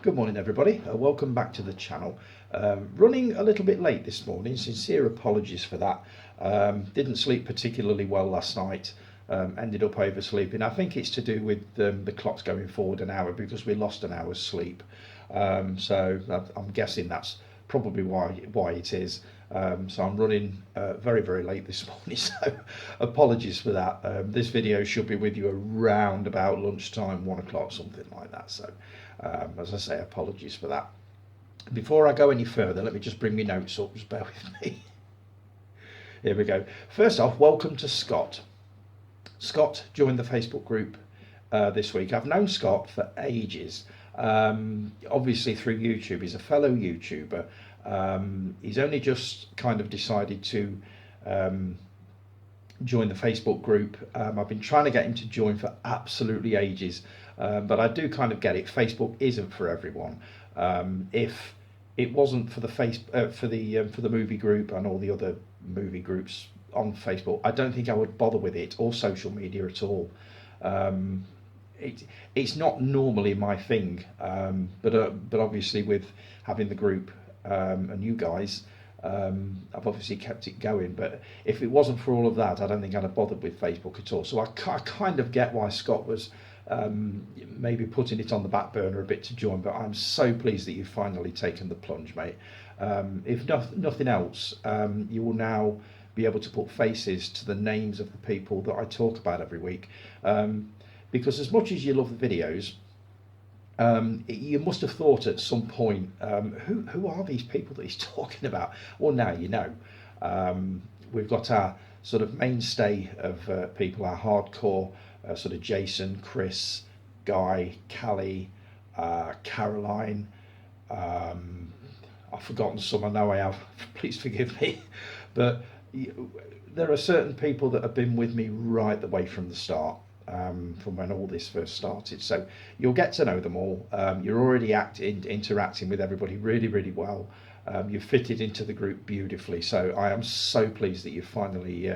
Good morning everybody, welcome back to the channel. Running a little bit late this morning, sincere apologies for that. Didn't sleep particularly well last night, ended up oversleeping. I think it's to do with the clocks going forward an hour because we lost an hour's sleep. So I'm guessing that's probably why it is. So I'm running very late this morning, so apologies for that. This video should be with you around about lunchtime, 1 o'clock, something like that. So as I say, apologies for that. Before I go any further, let me just bring my notes up, just bear with me. Here we go. First off, welcome to Scott. Scott joined the Facebook group this week. I've known Scott for ages, obviously through YouTube. He's a fellow YouTuber. He's only just kind of decided to join the Facebook group. I've been trying to get him to join for absolutely ages, but I do kind of get it. Facebook isn't for everyone. If it wasn't for the for the movie group and all the other movie groups on Facebook, I don't think I would bother with it or social media at all. It's not normally my thing, but obviously with having the group and you guys, I've obviously kept it going. But if it wasn't for all of that, I don't think I'd have bothered with Facebook at all. So I kind of get why Scott was maybe putting it on the back burner a bit to join, but I'm so pleased that you've finally taken the plunge, mate. If nothing else, you will now be able to put faces to the names of the people that I talk about every week, because as much as you love the videos, you must have thought at some point, who are these people that he's talking about? Well, now you know. We've got our sort of mainstay of people, our hardcore sort of Jason, Chris, Guy, Callie, Caroline. I've forgotten some, I know I have, please forgive me. But there are certain people that have been with me right the way from the start. From when all this first started, so you'll get to know them all. You're already interacting with everybody really well. You've fitted into the group beautifully, so I am so pleased that you finally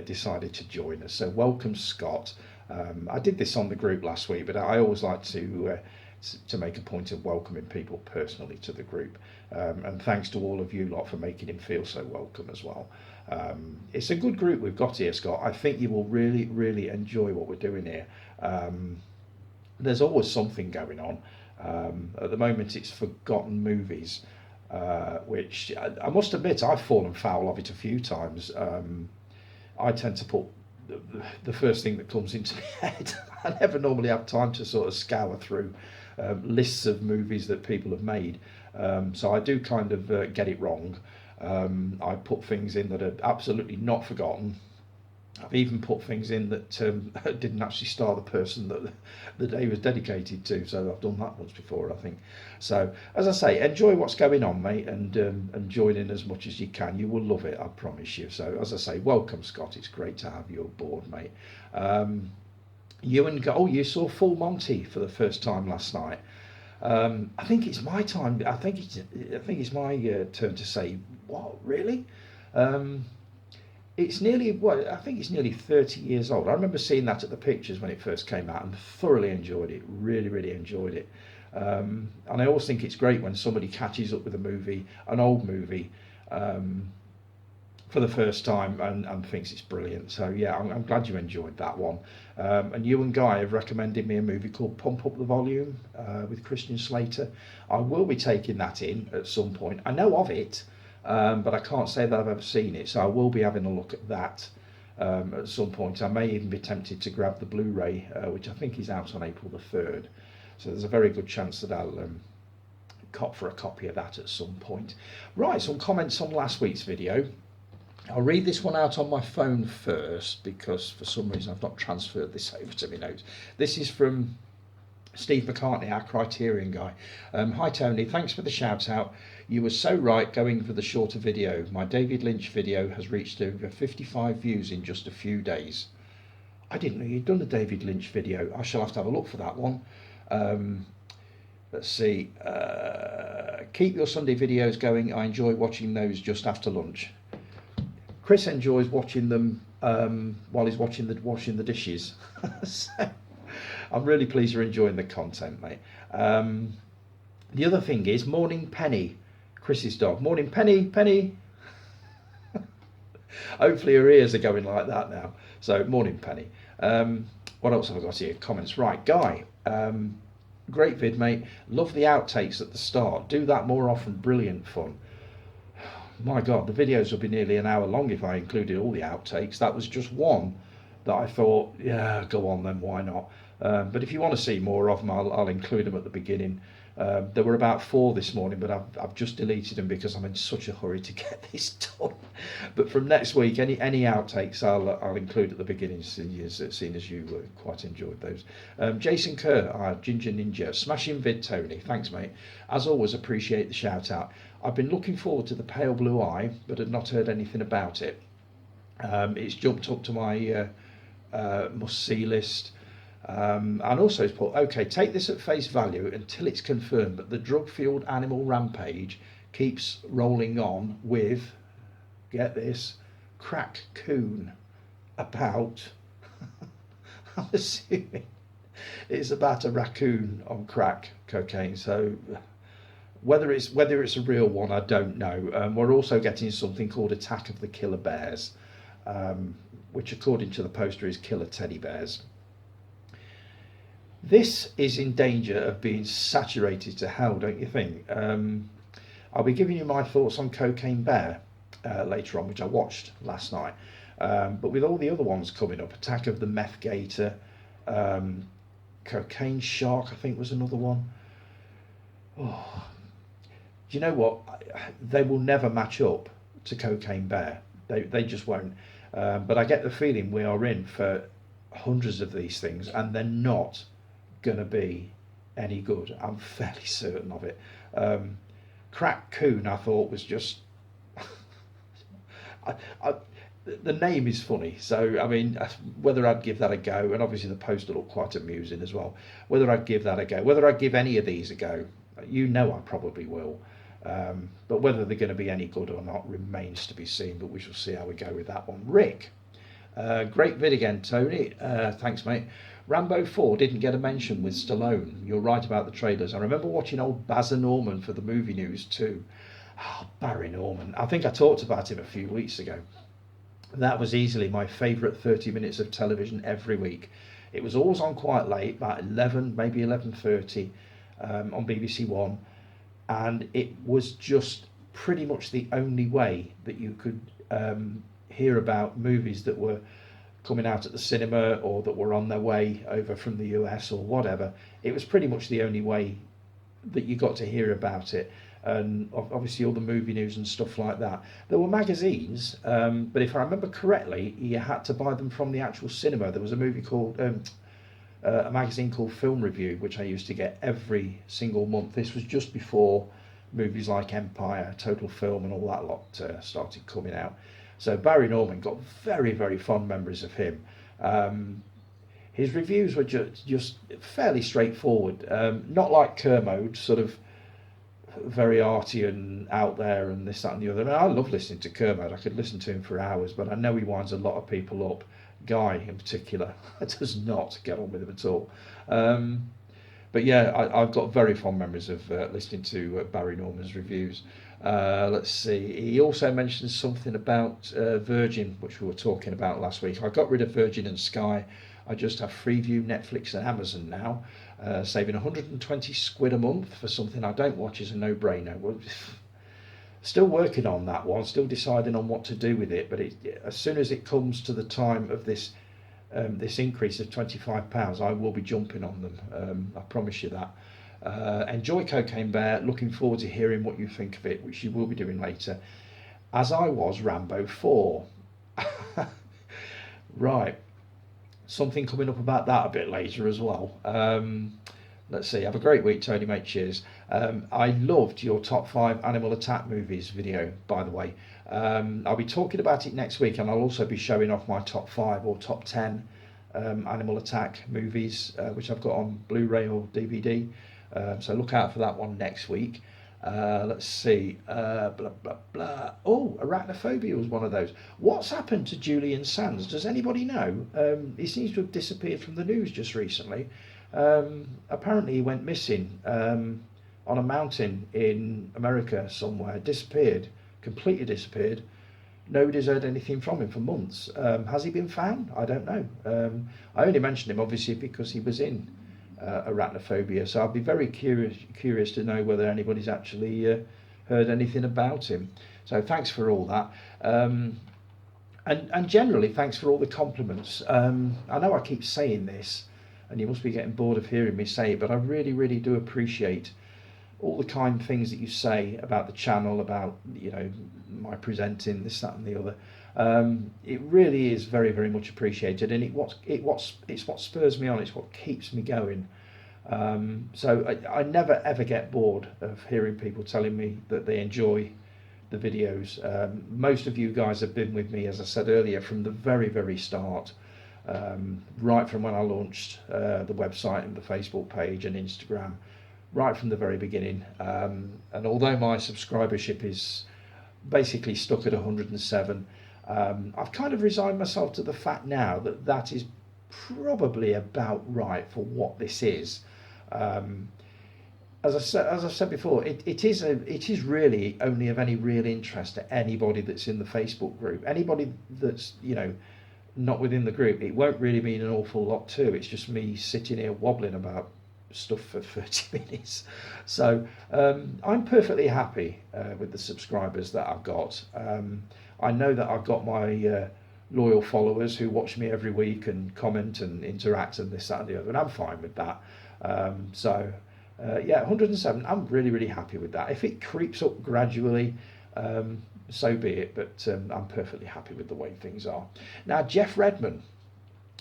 decided to join us. So welcome, Scott. I did this on the group last week, but I always like to make a point of welcoming people personally to the group, and thanks to all of you lot for making him feel so welcome as well. It's a good group we've got here, Scott. I think you will really enjoy what we're doing here. There's always something going on. At the moment it's forgotten movies, which I must admit I've fallen foul of it a few times. I tend to put the first thing that comes into my head. I never normally have time to sort of scour through lists of movies that people have made, so I do kind of get it wrong. I put things in that are absolutely not forgotten. I've even put things in that didn't actually star the person that the day was dedicated to, so I've done that once before, I think. So as I say, enjoy what's going on, mate, and join in as much as you can. You will love it, I promise you. So as I say, welcome, Scott. It's great to have you aboard, mate. You saw Full Monty for the first time last night. I think it's my time. I think it's my turn to say, what, really? It's nearly, I think it's nearly 30 years old. I remember seeing that at the pictures when it first came out and thoroughly enjoyed it. Really enjoyed it. And I always think it's great when somebody catches up with a movie, an old movie, for the first time and thinks it's brilliant. So yeah, I'm glad you enjoyed that one. And you and Guy have recommended me a movie called Pump Up the Volume with Christian Slater. I will be taking that in at some point. I know of it, but I can't say that I've ever seen it, so I will be having a look at that at some point. I may even be tempted to grab the Blu-ray, which I think is out on April the 3rd. So there's a very good chance that I'll cop for a copy of that at some point. Right, some comments on last week's video. I'll read this one out on my phone first because for some reason I've not transferred this over to my notes. This is from Steve McCartney, our Criterion guy. Hi Tony, thanks for the shout out. You were so right going for the shorter video. My David Lynch video has reached over 55 views in just a few days. I didn't know you'd done a David Lynch video. I shall have to have a look for that one. Let's see. Keep your Sunday videos going. I enjoy watching those just after lunch. Chris enjoys watching them while he's washing the dishes. So I'm really pleased you're enjoying the content, mate. The other thing is Morning Penny, Chris's dog. Morning Penny, Penny. Hopefully her ears are going like that now. So morning Penny. What else have I got here? Comments. Right, Guy. Great vid, mate. Love the outtakes at the start. Do that more often. Brilliant fun. My God, the videos will be nearly an hour long if I included all the outtakes. That was just one that I thought, yeah, go on then, why not? But if you want to see more of them, I'll include them at the beginning. There were about 4 this morning, but I've just deleted them because I'm in such a hurry to get this done. But from next week, any outtakes I'll include at the beginning, seeing as you quite enjoyed those. Jason Kerr, Ginger Ninja, smashing vid, Tony. Thanks, mate. As always, appreciate the shout out. I've been looking forward to the Pale Blue Eye, but had not heard anything about it. It's jumped up to my must-see list. And also it's put, okay, take this at face value until it's confirmed, but the drug-fueled animal rampage keeps rolling on with, get this, crack coon about, I'm assuming it's about a raccoon on crack cocaine. So whether it's a real one, I don't know. We're also getting something called Attack of the Killer Bears, which according to the poster is killer teddy bears. This is in danger of being saturated to hell, don't you think? I'll be giving you my thoughts on Cocaine Bear later on, which I watched last night. But with all the other ones coming up, Attack of the Meth Gator, Cocaine Shark, I think was another one. Oh, do you know what? They will never match up to Cocaine Bear. They just won't. But I get the feeling we are in for hundreds of these things, and they're not going to be any good. I'm fairly certain of it. Crack Coon, I thought was just the name is funny, so I mean, whether I'd give that a go, and obviously the poster looked quite amusing as well, whether I'd give that a go, whether I'd give any of these a go, you know I probably will, but whether they're going to be any good or not remains to be seen, but we shall see how we go with that one. Rick, great vid again, Tony. Thanks, mate. Rambo 4 didn't get a mention with Stallone. You're right about the trailers. I remember watching old Bazza Norman for the movie news too. Oh, Barry Norman. I think I talked about him a few weeks ago. That was easily my favourite 30 minutes of television every week. It was always on quite late, about 11, maybe 11:30 on BBC One. And it was just pretty much the only way that you could hear about movies that were coming out at the cinema or that were on their way over from the US or whatever. It was pretty much the only way that you got to hear about it, and obviously all the movie news and stuff like that. There were magazines, but if I remember correctly, you had to buy them from the actual cinema. There was a movie called a magazine called Film Review, which I used to get every single month. This was just before movies like Empire, Total Film and all that lot started coming out. So Barry Norman, got very, very fond memories of him. His reviews were just fairly straightforward, not like Kermode, sort of very arty and out there and this, that and the other. I mean, I love listening to Kermode. I could listen to him for hours, but I know he winds a lot of people up. Guy in particular does not get on with him at all. But yeah, I've got very fond memories of listening to Barry Norman's reviews. Let's see, he also mentioned something about Virgin, which we were talking about last week. I got rid of Virgin and Sky. I just have Freeview, Netflix and Amazon now. Saving 120 quid a month for something I don't watch is a no-brainer. Well, still working on that one, still deciding on what to do with it, but as soon as it comes to the time of this increase of £25, I will be jumping on them. I promise you that. Enjoy Cocaine Bear. Looking forward to hearing what you think of it, which you will be doing later, as I was Rambo 4. Right, something coming up about that a bit later as well. Let's see. Have a great week, Tony, mate. Cheers. I loved your top 5 animal attack movies video, by the way. I'll be talking about it next week, and I'll also be showing off my top 5 or top 10 animal attack movies, which I've got on Blu-ray or DVD. So look out for that one next week. Let's see. Blah, blah, blah. Oh, arachnophobia was one of those. What's happened to Julian Sands? Does anybody know? He seems to have disappeared from the news just recently. Apparently, he went missing on a mountain in America somewhere. Disappeared. Completely disappeared. Nobody's heard anything from him for months. Has he been found? I don't know. I only mentioned him obviously because he was in arachnophobia, so I'd be very curious to know whether anybody's actually heard anything about him. So thanks for all that, and generally thanks for all the compliments. I know I keep saying this, and you must be getting bored of hearing me say it, but I really do appreciate all the kind things that you say about the channel, about my presenting, this, that, and the other. It really is very much appreciated, and it's what spurs me on. It's what keeps me going. So I never ever get bored of hearing people telling me that they enjoy the videos. Most of you guys have been with me, as I said earlier, from the very start, right from when I launched the website and the Facebook page and Instagram, right from the very beginning. And although my subscribership is basically stuck at 107, I've kind of resigned myself to the fact now that that is probably about right for what this is. As I said before, it is really only of any real interest to anybody that's in the Facebook group. Anybody that's not within the group, it won't really mean an awful lot to. It's just me sitting here wobbling about stuff for 30 minutes. So I'm perfectly happy with the subscribers that I've got. I know that I've got my loyal followers who watch me every week and comment and interact and this, that, and the other, and I'm fine with that. Yeah, 107, I'm really happy with that. If it creeps up gradually, so be it, but I'm perfectly happy with the way things are. Now, Jeff Redman,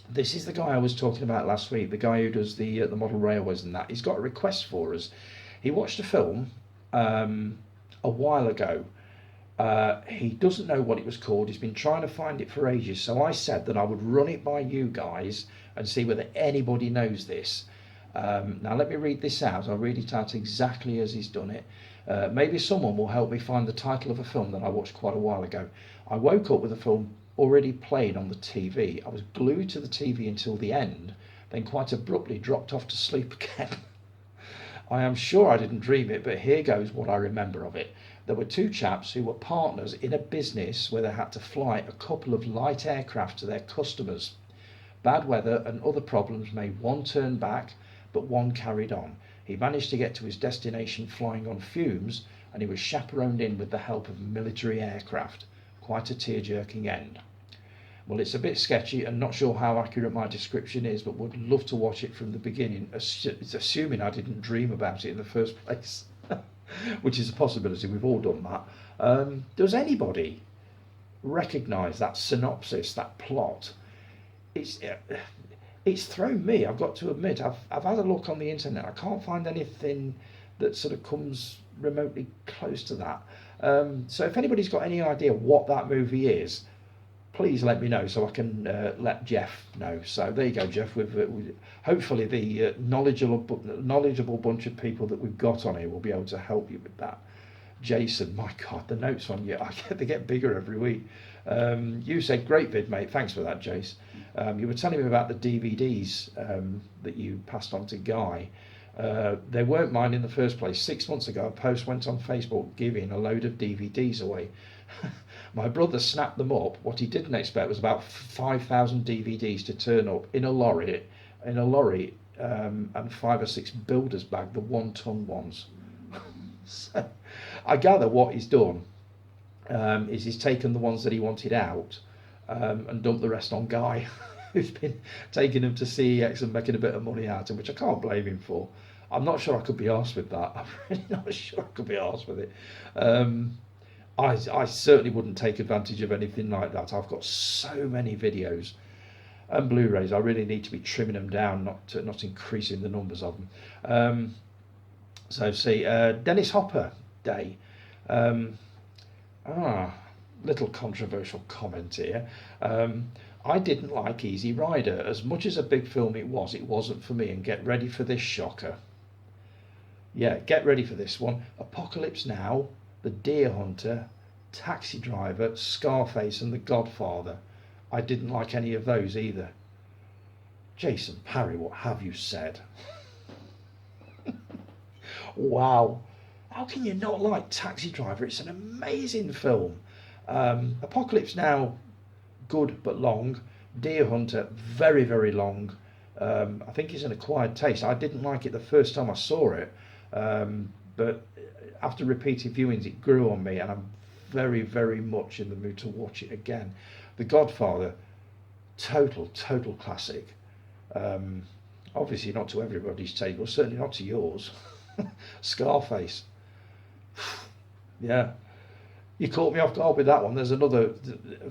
this is the guy I was talking about last week, the guy who does the model railways and that. He's got a request for us. He watched a film a while ago. He doesn't know what it was called. He's been trying to find it for ages. So I said that I would run it by you guys and see whether anybody knows this. Now let me read this out. I'll read it out exactly as he's done it. Maybe someone will help me find the title of a film that I watched quite a while ago. I woke up with the film already playing on the TV. I was glued to the TV until the end, then quite abruptly dropped off to sleep again. I am sure I didn't dream it, but here goes what I remember of it. There were two chaps who were partners in a business where they had to fly a couple of light aircraft to their customers. Bad weather and other problems made one turn back, but one carried on. He managed to get to his destination flying on fumes, and he was chaperoned in with the help of military aircraft. Quite a tear-jerking end. Well, it's a bit sketchy and not sure how accurate my description is, but would love to watch it from the beginning, assuming I didn't dream about it in the first place, which is a possibility. We've all done that. Does anybody recognise that synopsis, that plot? It's thrown me, I've got to admit. I've had a look on the internet. I can't find anything that sort of comes remotely close to that. So if anybody's got any idea what that movie is, please let me know so I can let Jeff know. So there you go, Jeff. With hopefully the knowledgeable bunch of people that we've got on here will be able to help you with that. Jason, my God, the notes on you, they get bigger every week. You said, great vid, mate. Thanks for that, Jace. You were telling me about the DVDs that you passed on to Guy. They weren't mine in the first place. 6 months ago, a post went on Facebook giving a load of DVDs away. My brother snapped them up. What he didn't expect was about 5,000 DVDs to turn up in a lorry, and 5 or 6 builders bag, the 1-ton ones. So I gather what he's done is he's taken the ones that he wanted out and dumped the rest on Guy, who's been taking them to CEX and making a bit of money out of him, which I can't blame him for. I'm not sure I could be arsed with that. I'm really not sure I could be arsed with it. I certainly wouldn't take advantage of anything like that. I've got so many videos and Blu-rays. I really need to be trimming them down, not increasing the numbers of them. So see, Dennis Hopper Day. Little controversial comment here. I didn't like Easy Rider. As much as a big film it wasn't for me, and get ready for this shocker. Yeah, get ready for this one. Apocalypse Now, The Deer Hunter, Taxi Driver, Scarface, and The Godfather. I didn't like any of those either. Jason Parry, what have you said? Wow. How can you not like Taxi Driver? It's an amazing film. Apocalypse Now, good but long. Deer Hunter, very, very long. I think it's an acquired taste. I didn't like it the first time I saw it, but after repeated viewings, it grew on me, and I'm very, very much in the mood to watch it again. The Godfather, total classic. Obviously not to everybody's taste, well, certainly not to yours. Scarface. Yeah, you caught me off guard with that one. There's another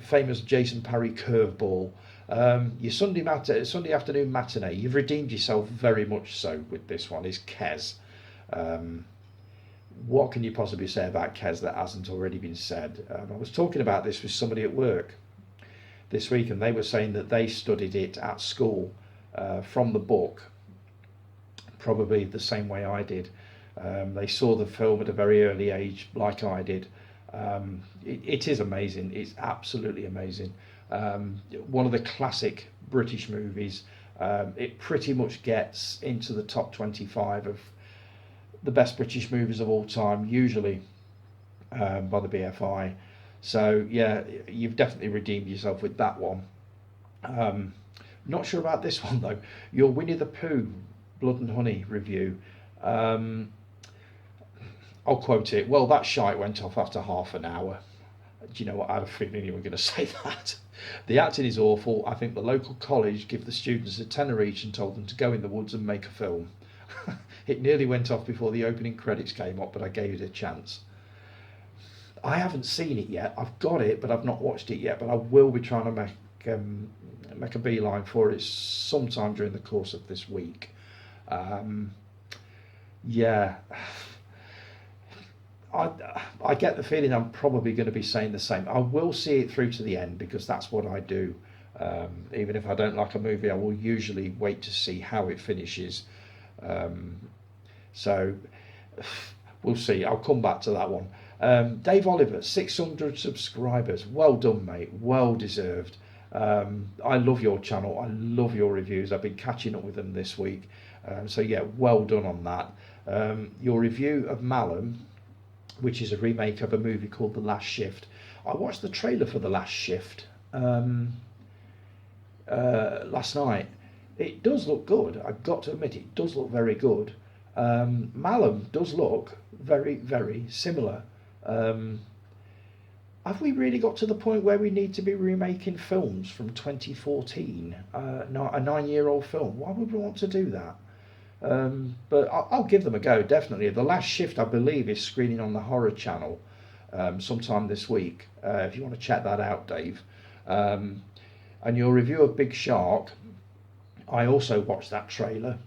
famous Jason Parry curveball. Your Sunday afternoon matinee. You've redeemed yourself very much so with this one. Is Kes. What can you possibly say about Kes that hasn't already been said? I was talking about this with somebody at work this week, and they were saying that they studied it at school from the book, probably the same way I did. They saw the film at a very early age, like I did. It is amazing. It's absolutely amazing. One of the classic British movies. It pretty much gets into the top 25 of the best British movies of all time, usually by the BFI. So yeah, you've definitely redeemed yourself with that one. Not sure about this one though. Your Winnie the Pooh Blood and Honey review. I'll quote it. Well, that shite went off after half an hour. Do you know what? I had a feeling you were going to say that. The acting is awful. I think the local college give the students a tenner each and told them to go in the woods and make a film. It nearly went off before the opening credits came up, but I gave it a chance. I haven't seen it yet. I've got it, but I've not watched it yet. But I will be trying to make a beeline for it sometime during the course of this week. Yeah. I get the feeling I'm probably going to be saying the same. I will see it through to the end because that's what I do. Even if I don't like a movie, I will usually wait to see how it finishes. So we'll see. I'll come back to that one. Dave Oliver, 600 subscribers. Well done, mate. Well deserved. I love your channel. I love your reviews. I've been catching up with them this week. So yeah, well done on that. Your review of Malum, which is a remake of a movie called The Last Shift. I watched the trailer for The Last Shift last night. It does look good. I've got to admit, it does look very good. Malum does look very, very similar. Have we really got to the point where we need to be remaking films from 2014? A 9-year-old film? Why would we want to do that? But I'll give them a go, definitely. The Last Shift, I believe, is screening on the Horror Channel sometime this week, if you want to check that out, Dave. And your review of Big Shark, I also watched that trailer.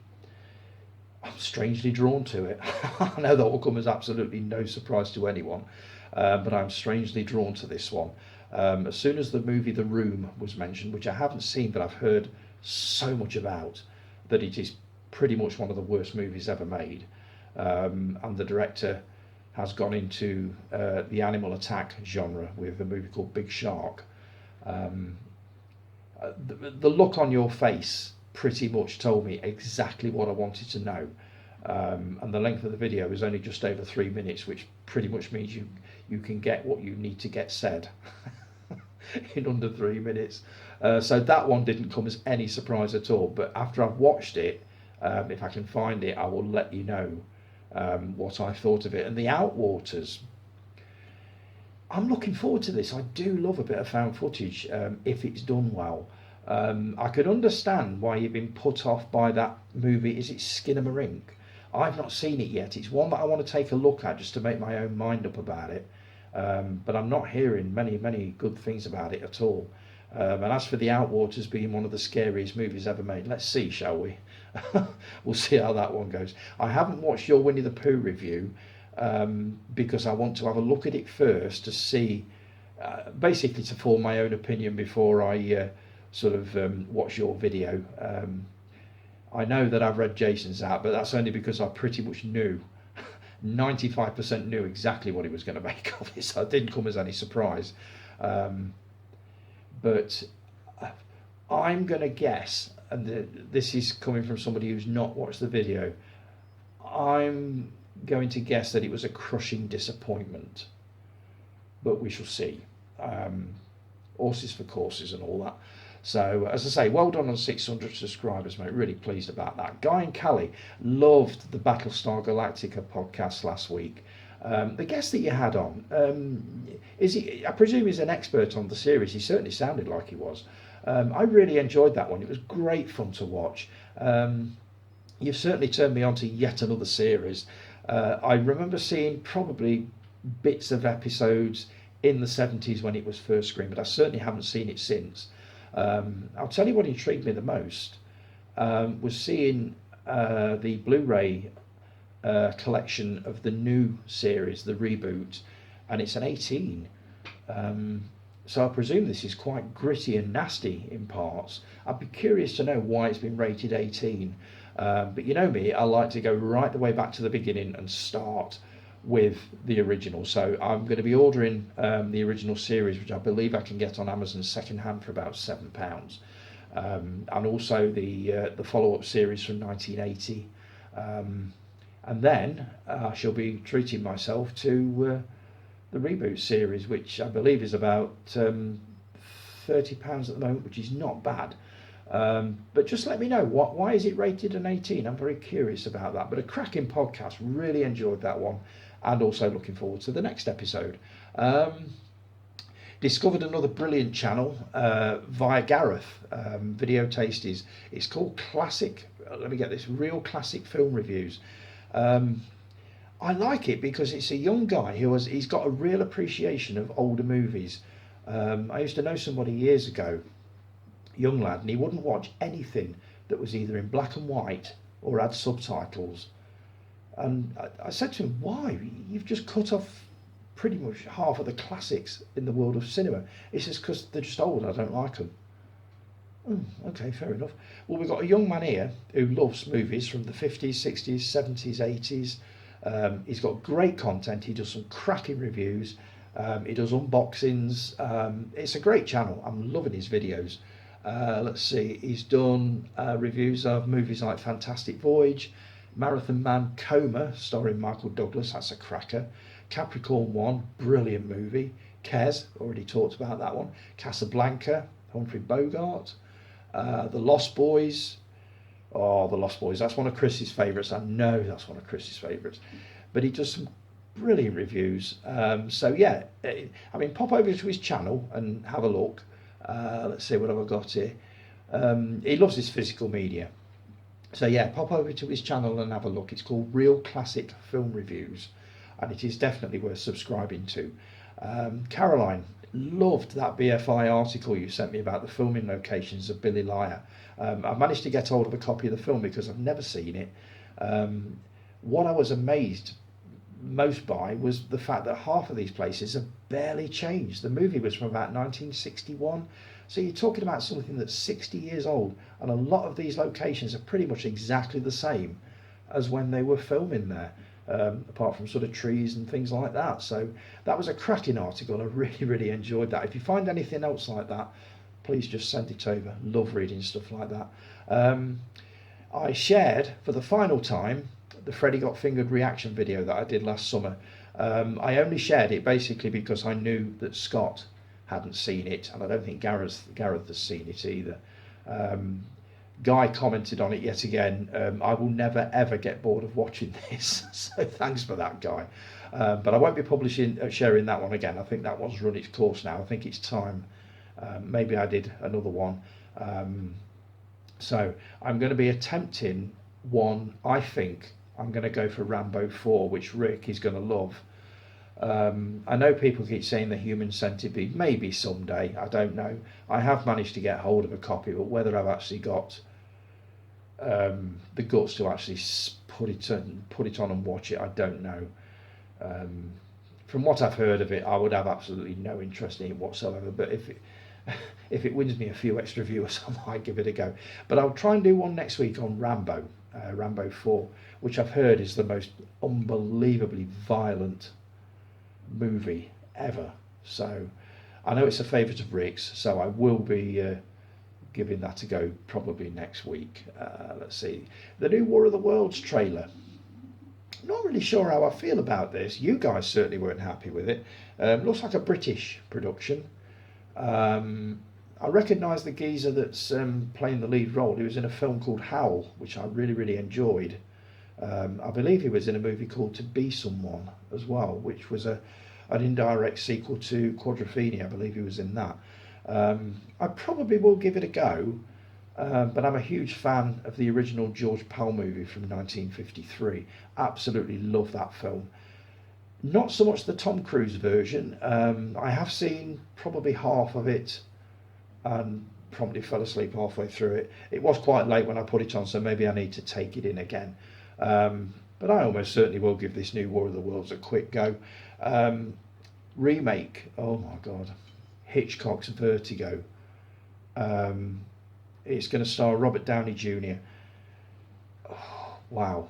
I'm strangely drawn to it. I know that will come as absolutely no surprise to anyone, but I'm strangely drawn to this one. As soon as the movie The Room was mentioned, which I haven't seen, but I've heard so much about, that it is pretty much one of the worst movies ever made, and the director has gone into the animal attack genre with a movie called Big Shark. The look on your face pretty much told me exactly what I wanted to know, and the length of the video is only just over 3 minutes, which pretty much means you can get what you need to get said in under 3 minutes. So that one didn't come as any surprise at all, but after I've watched it, if I can find it, I will let you know what I thought of it. And The Outwaters, I'm looking forward to this. I do love a bit of found footage if it's done well. I could understand why you've been put off by that movie. Is it Skinamarink? I've not seen it yet. It's one that I want to take a look at just to make my own mind up about it. But I'm not hearing many good things about it at all. And as for The Outwaters being one of the scariest movies ever made, let's see, shall we? We'll see how that one goes. I haven't watched your Winnie the Pooh review because I want to have a look at it first to see, basically to form my own opinion before I watch your video. I know that I've read Jason's out, but that's only because I pretty much knew 95% knew exactly what he was going to make of it, so it didn't come as any surprise. But I'm going to guess, and this is coming from somebody who's not watched the video, I'm going to guess that it was a crushing disappointment, but we shall see. Horses for courses and all that. So, as I say, well done on 600 subscribers, mate. Really pleased about that. Guy and Callie loved the Battlestar Galactica podcast last week. The guest that you had on, is he? I presume he's an expert on the series. He certainly sounded like he was. I really enjoyed that one. It was great fun to watch. You've certainly turned me on to yet another series. I remember seeing probably bits of episodes in the 70s when it was first screened, but I certainly haven't seen it since. I'll tell you what intrigued me the most was seeing the Blu-ray collection of the new series, the reboot, and it's an 18. So I presume this is quite gritty and nasty in parts. I'd be curious to know why it's been rated 18. But you know me, I like to go right the way back to the beginning and start with the original. So I'm going to be ordering the original series, which I believe I can get on Amazon second hand for about £7, and also the follow-up series from 1980, and then I shall be treating myself to the reboot series, which I believe is about £30 at the moment, which is not bad. But just let me know, why is it rated an 18? I'm very curious about that. But a cracking podcast, really enjoyed that one, and also looking forward to the next episode. Discovered another brilliant channel via Gareth, Video Tasties. It's called Classic, let me get this, Real Classic Film Reviews. I like it because it's a young guy he's got a real appreciation of older movies. I used to know somebody years ago, young lad, and he wouldn't watch anything that was either in black and white or had subtitles. And I said to him, why? You've just cut off pretty much half of the classics in the world of cinema. He says, because they're just old, I don't like them. Okay, fair enough. Well, we've got a young man here who loves movies from the 50s, 60s, 70s, 80s. He's got great content. He does some cracking reviews. He does unboxings. It's a great channel. I'm loving his videos. Let's see, he's done reviews of movies like Fantastic Voyage, Marathon Man Coma, starring Michael Douglas, that's a cracker, Capricorn 1, brilliant movie, Kes, already talked about that one, Casablanca, Humphrey Bogart, The Lost Boys, The Lost Boys, that's one of Chris's favourites, I know that's one of Chris's favourites, but he does some brilliant reviews. So yeah, I mean, pop over to his channel and have a look. Let's see, what have I got here? He loves his physical media. So yeah, pop over to his channel and have a look. It's called Real Classic Film Reviews, and it is definitely worth subscribing to. Caroline, loved that BFI article you sent me about the filming locations of Billy Liar. I managed to get hold of a copy of the film because I've never seen it. What I was amazed most by was the fact that half of these places have barely changed. The movie was from about 1961, so you're talking about something that's 60 years old, and a lot of these locations are pretty much exactly the same as when they were filming there, apart from sort of trees and things like that. So that was a cracking article. I really enjoyed that. If you find anything else like that, please just send it over. Love reading stuff like that. I shared for the final time the Freddy Got Fingered reaction video that I did last summer. I only shared it basically because I knew that Scott hadn't seen it, and I don't think Gareth has seen it either. Guy commented on it yet again. I will never ever get bored of watching this, so thanks for that, Guy. But I won't be sharing that one again. I think that one's run its course now. I think it's time. Maybe I did another one. So I'm going to be attempting one. I think I'm going to go for Rambo 4, which Rick is going to love. I know people keep saying the Human Centipede, maybe someday, I don't know. I have managed to get hold of a copy, but whether I've actually got the guts to actually put it on and watch it, I don't know. From what I've heard of it, I would have absolutely no interest in it whatsoever, but if it wins me a few extra viewers, I might give it a go. But I'll try and do one next week on Rambo. Rambo 4, which I've heard is the most unbelievably violent movie ever. So I know it's a favourite of Rick's, so I will be giving that a go probably next week. Let's see, the new War of the Worlds trailer. Not really sure how I feel about this. You guys certainly weren't happy with it. Looks like a British production. I recognise the geezer that's playing the lead role. He was in a film called Howl, which I really enjoyed. I believe he was in a movie called To Be Someone as well, which was an indirect sequel to Quadrophenia. I believe he was in that. I probably will give it a go, but I'm a huge fan of the original George Pell movie from 1953. Absolutely love that film. Not so much the Tom Cruise version. I have seen probably half of it and promptly fell asleep halfway through it. It was quite late when I put it on, so maybe I need to take it in again. But I almost certainly will give this new War of the Worlds a quick go. Remake, oh my God, Hitchcock's Vertigo. It's going to star Robert Downey Jr. Oh, wow.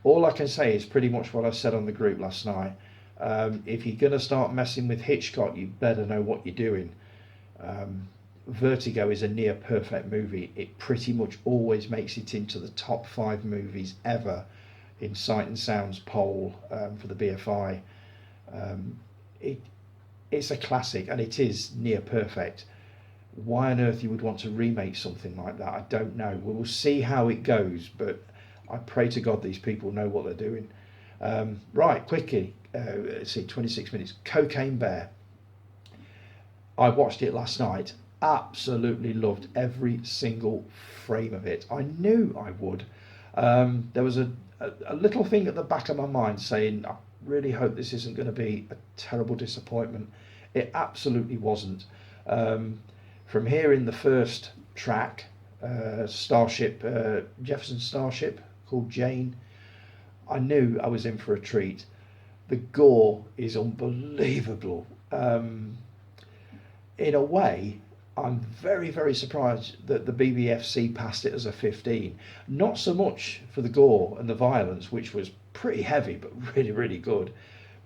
All I can say is pretty much what I said on the group last night. If you're going to start messing with Hitchcock, you better know what you're doing. Vertigo is a near perfect movie. It pretty much always makes it into the top 5 movies ever in Sight and Sound's poll for the BFI. It's a classic, and it is near perfect. Why on earth you would want to remake something like that, I don't know. We will see how it goes, but I pray to God these people know what they're doing. Right, quickly, let's see, 26 minutes. Cocaine Bear. I watched it last night. Absolutely loved every single frame of it. I knew I would. There was a little thing at the back of my mind saying, I really hope this isn't going to be a terrible disappointment. It absolutely wasn't. From hearing the first track, Starship, Jefferson Starship, called Jane, I knew I was in for a treat. The gore is unbelievable. In a way, I'm very surprised that the BBFC passed it as a 15. Not so much for the gore and the violence, which was pretty heavy, but really good.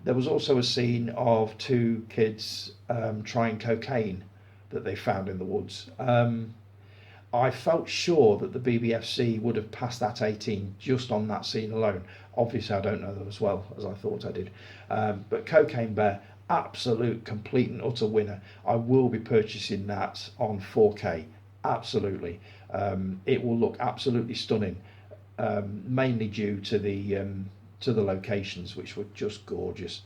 There was also a scene of 2 kids trying cocaine that they found in the woods. I felt sure that the BBFC would have passed that 18 just on that scene alone. Obviously, I don't know them as well as I thought I did. But Cocaine Bear, absolute, complete and utter winner. I will be purchasing that on 4K. Absolutely. It will look absolutely stunning, mainly due to the locations, which were just gorgeous.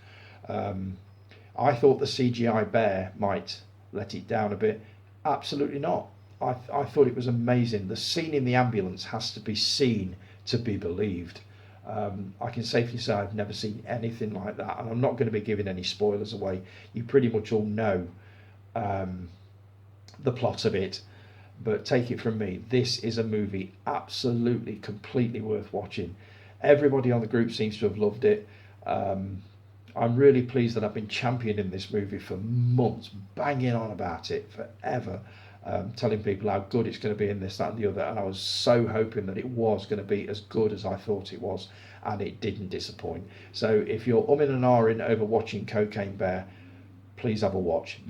I thought the CGI bear might let it down a bit. Absolutely not. I thought it was amazing. The scene in the ambulance has to be seen to be believed. I can safely say I've never seen anything like that, and I'm not going to be giving any spoilers away. You pretty much all know the plot of it, but take it from me, this is a movie absolutely, completely worth watching. Everybody on the group seems to have loved it. I'm really pleased that I've been championing this movie for months, banging on about it forever, telling people how good it's going to be in this, that and the other, and I was so hoping that it was going to be as good as I thought it was, and it didn't disappoint. So if you're umming and ahhing over watching Cocaine Bear, please have a watch.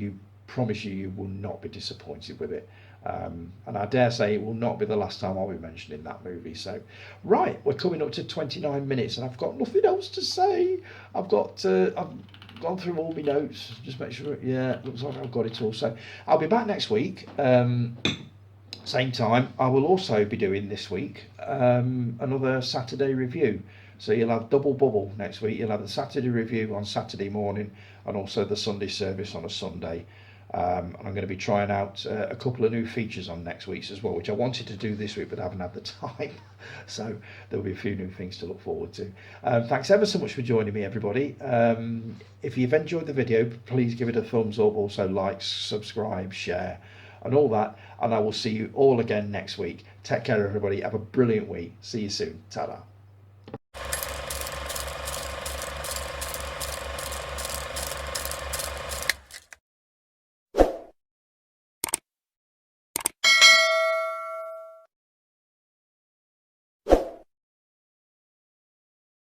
Promise you will not be disappointed with it. And I dare say it will not be the last time I'll be mentioning that movie. So, right, we're coming up to 29 minutes and I've got nothing else to say. I've gone through all my notes, just make sure, yeah, looks like I've got it all. So I'll be back next week, same time. I will also be doing this week another Saturday review. So you'll have double bubble next week. You'll have the Saturday review on Saturday morning and also the Sunday service on a Sunday. And I'm going to be trying out a couple of new features on next week's as well, which I wanted to do this week but haven't had the time. So there'll be a few new things to look forward to. Thanks ever so much for joining me, everybody. If you've enjoyed the video, please give it a thumbs up. Also like, subscribe, share and all that. And I will see you all again next week. Take care, everybody. Have a brilliant week. See you soon. Ta-da.